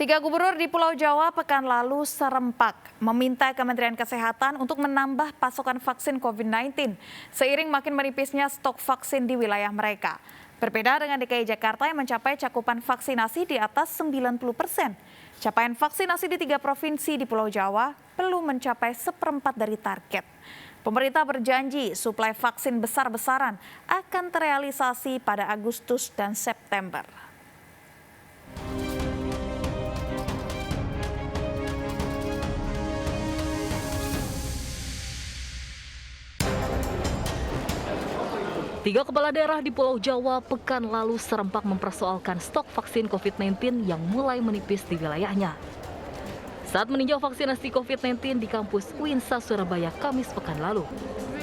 Tiga gubernur di Pulau Jawa pekan lalu serempak meminta Kementerian Kesehatan untuk menambah pasokan vaksin COVID-19 seiring makin menipisnya stok vaksin di wilayah mereka. Berbeda dengan DKI Jakarta yang mencapai cakupan vaksinasi di atas 90%. Capaian vaksinasi di 3 provinsi di Pulau Jawa belum mencapai seperempat dari target. Pemerintah berjanji suplai vaksin besar-besaran akan terrealisasi pada Agustus dan September. Tiga kepala daerah di Pulau Jawa pekan lalu serempak mempersoalkan stok vaksin COVID-19 yang mulai menipis di wilayahnya. Saat meninjau vaksinasi COVID-19 di kampus UINSA Surabaya Kamis pekan lalu,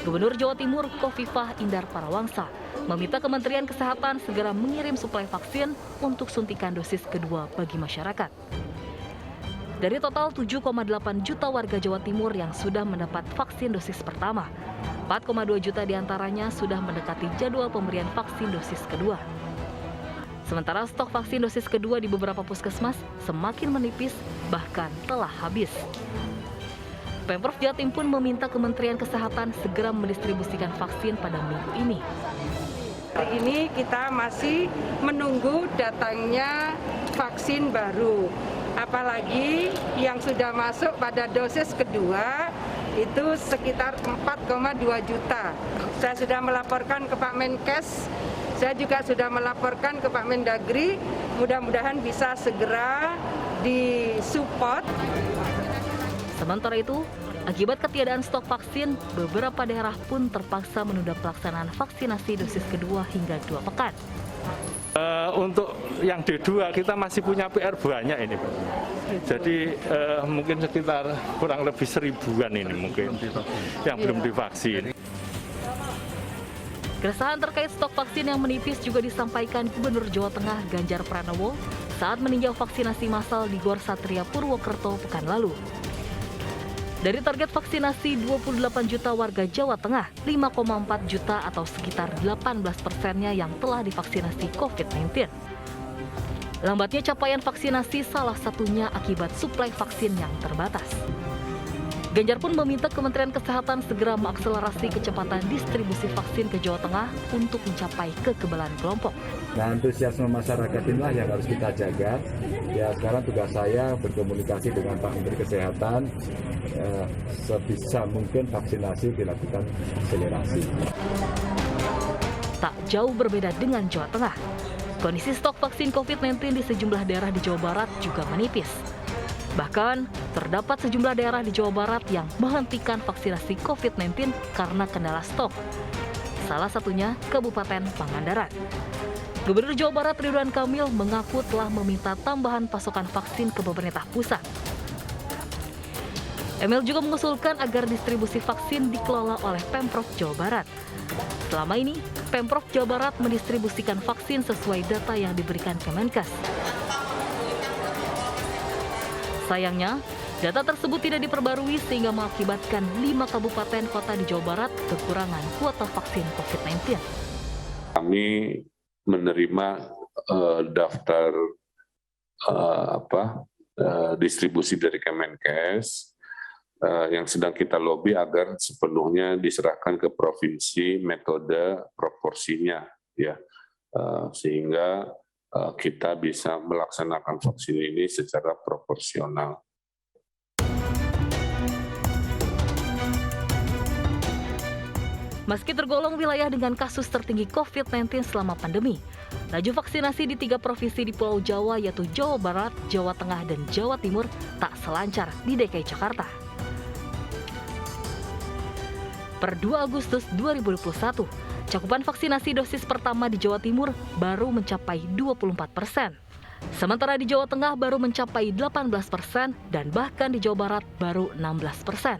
Gubernur Jawa Timur Khofifah Indar Parawangsa meminta Kementerian Kesehatan segera mengirim suplai vaksin untuk suntikan dosis kedua bagi masyarakat. Dari total 7,8 juta warga Jawa Timur yang sudah mendapat vaksin dosis pertama, 4,2 juta diantaranya sudah mendekati jadwal pemberian vaksin dosis kedua. Sementara stok vaksin dosis kedua di beberapa puskesmas semakin menipis, bahkan telah habis. Pemprov Jatim pun meminta Kementerian Kesehatan segera mendistribusikan vaksin pada minggu ini. Hari ini kita masih menunggu datangnya vaksin baru. Apalagi yang sudah masuk pada dosis kedua itu sekitar 4,2 juta. Saya sudah melaporkan ke Pak Menkes, saya juga sudah melaporkan ke Pak Mendagri, mudah-mudahan bisa segera disupport. Sementara itu, akibat ketiadaan stok vaksin, beberapa daerah pun terpaksa menunda pelaksanaan vaksinasi dosis kedua hingga 2 pekan. Untuk yang D2 kita masih punya PR banyak ini, Pak. Jadi mungkin sekitar kurang lebih 1000-an ini mungkin yang belum divaksin. Keresahan terkait stok vaksin yang menipis juga disampaikan Gubernur Jawa Tengah Ganjar Pranowo saat meninjau vaksinasi massal di Gor Satria Purwokerto pekan lalu. Dari target vaksinasi 28 juta warga Jawa Tengah, 5,4 juta atau sekitar 18%-nya yang telah divaksinasi COVID-19. Lambatnya capaian vaksinasi salah satunya akibat suplai vaksin yang terbatas. Ganjar pun meminta Kementerian Kesehatan segera mengakselerasi kecepatan distribusi vaksin ke Jawa Tengah untuk mencapai kekebalan kelompok. Nah, antusiasme masyarakat inilah yang harus kita jaga. Ya, sekarang tugas saya berkomunikasi dengan Pak Menteri Kesehatan, sebisa mungkin vaksinasi dilakukan akselerasi. Tak jauh berbeda dengan Jawa Tengah, kondisi stok vaksin COVID-19 di sejumlah daerah di Jawa Barat juga menipis. Bahkan, terdapat sejumlah daerah di Jawa Barat yang menghentikan vaksinasi COVID-19 karena kendala stok. Salah satunya Kabupaten Pangandaran. Gubernur Jawa Barat Ridwan Kamil mengaku telah meminta tambahan pasokan vaksin ke pemerintah pusat. Emil juga mengusulkan agar distribusi vaksin dikelola oleh Pemprov Jawa Barat. Selama ini, Pemprov Jawa Barat mendistribusikan vaksin sesuai data yang diberikan Kemenkes. Sayangnya, data tersebut tidak diperbarui sehingga mengakibatkan 5 kabupaten kota di Jawa Barat kekurangan kuota vaksin COVID-19. Kami menerima daftar distribusi dari Kemenkes yang sedang kita lobby agar sepenuhnya diserahkan ke provinsi metode proporsinya, ya, sehingga kita bisa melaksanakan vaksin ini secara proporsional. Meski tergolong wilayah dengan kasus tertinggi COVID-19 selama pandemi, laju vaksinasi di 3 provinsi di Pulau Jawa yaitu Jawa Barat, Jawa Tengah, dan Jawa Timur tak selancar di DKI Jakarta. Per 2 Agustus 2021, cakupan vaksinasi dosis pertama di Jawa Timur baru mencapai 24%. Sementara di Jawa Tengah baru mencapai 18% dan bahkan di Jawa Barat baru 16%.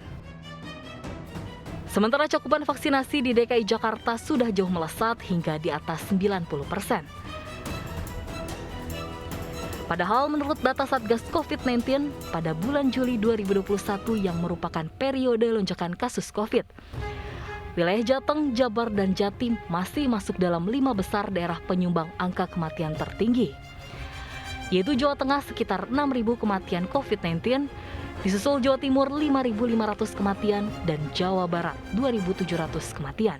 Sementara cakupan vaksinasi di DKI Jakarta sudah jauh melesat hingga di atas 90%. Padahal menurut data Satgas COVID-19, pada bulan Juli 2021 yang merupakan periode lonjakan kasus COVID, wilayah Jateng, Jabar, dan Jatim masih masuk dalam 5 besar daerah penyumbang angka kematian tertinggi. yaitu Jawa Tengah sekitar 6.000 kematian COVID-19, disusul Jawa Timur 5.500 kematian, dan Jawa Barat 2.700 kematian.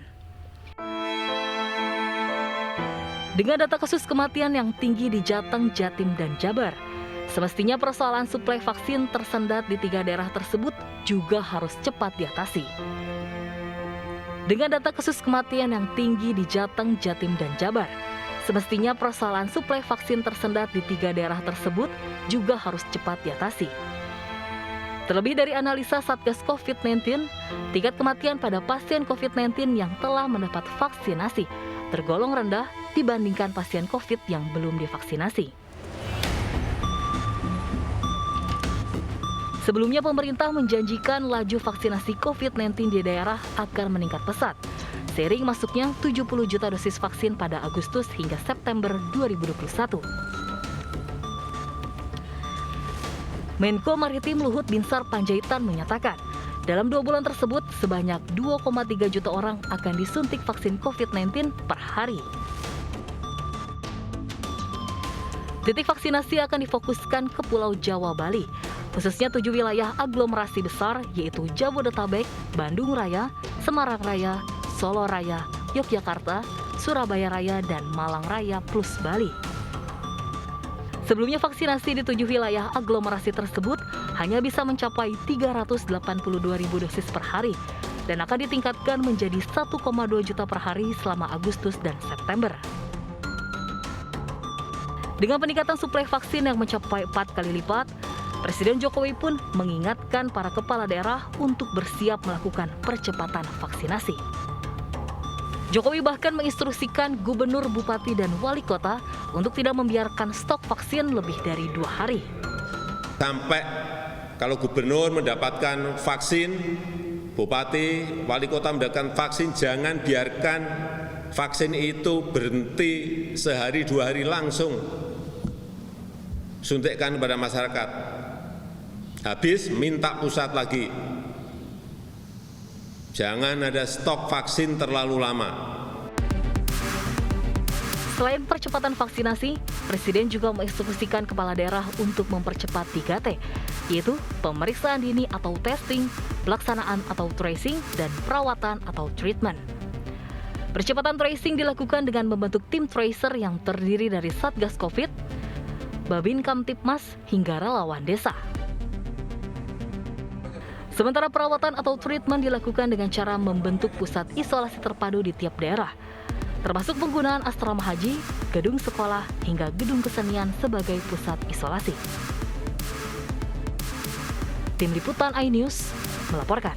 Dengan data kasus kematian yang tinggi di Jateng, Jatim, dan Jabar, semestinya persoalan suplai vaksin tersendat di 3 daerah tersebut juga harus cepat diatasi. Dengan data kasus kematian yang tinggi di Jateng, Jatim, dan Jabar, semestinya persoalan suplai vaksin tersendat di 3 daerah tersebut juga harus cepat diatasi. Terlebih dari analisa Satgas COVID-19, tingkat kematian pada pasien COVID-19 yang telah mendapat vaksinasi tergolong rendah dibandingkan pasien COVID yang belum divaksinasi. Sebelumnya pemerintah menjanjikan laju vaksinasi COVID-19 di daerah akan meningkat pesat, seiring masuknya 70 juta dosis vaksin pada Agustus hingga September 2021. Menko Maritim Luhut Binsar Panjaitan menyatakan, dalam 2 bulan tersebut sebanyak 2,3 juta orang akan disuntik vaksin COVID-19 per hari. Titik vaksinasi akan difokuskan ke Pulau Jawa, Bali, khususnya 7 wilayah aglomerasi besar yaitu Jabodetabek, Bandung Raya, Semarang Raya, Solo Raya, Yogyakarta, Surabaya Raya, dan Malang Raya plus Bali. Sebelumnya vaksinasi di 7 wilayah aglomerasi tersebut hanya bisa mencapai 382.000 dosis per hari dan akan ditingkatkan menjadi 1,2 juta per hari selama Agustus dan September. Dengan peningkatan suplai vaksin yang mencapai 4 kali lipat, Presiden Jokowi pun mengingatkan para kepala daerah untuk bersiap melakukan percepatan vaksinasi. Jokowi bahkan menginstruksikan gubernur, bupati, dan wali kota untuk tidak membiarkan stok vaksin lebih dari 2 hari. Sampai kalau gubernur mendapatkan vaksin, bupati, wali kota mendapatkan vaksin, jangan biarkan vaksin itu berhenti sehari 2 hari langsung suntikkan kepada masyarakat. Habis minta pusat lagi. Jangan ada stok vaksin terlalu lama. Selain percepatan vaksinasi, Presiden juga menginstruksikan kepala daerah untuk mempercepat 3T, yaitu pemeriksaan dini atau testing, pelaksanaan atau tracing, dan perawatan atau treatment. Percepatan tracing dilakukan dengan membentuk tim tracer yang terdiri dari Satgas Covid, Babin Kamtipmas, hingga relawan desa. Sementara perawatan atau treatment dilakukan dengan cara membentuk pusat isolasi terpadu di tiap daerah, termasuk penggunaan asrama haji, gedung sekolah, hingga gedung kesenian sebagai pusat isolasi. Tim Liputan iNews melaporkan.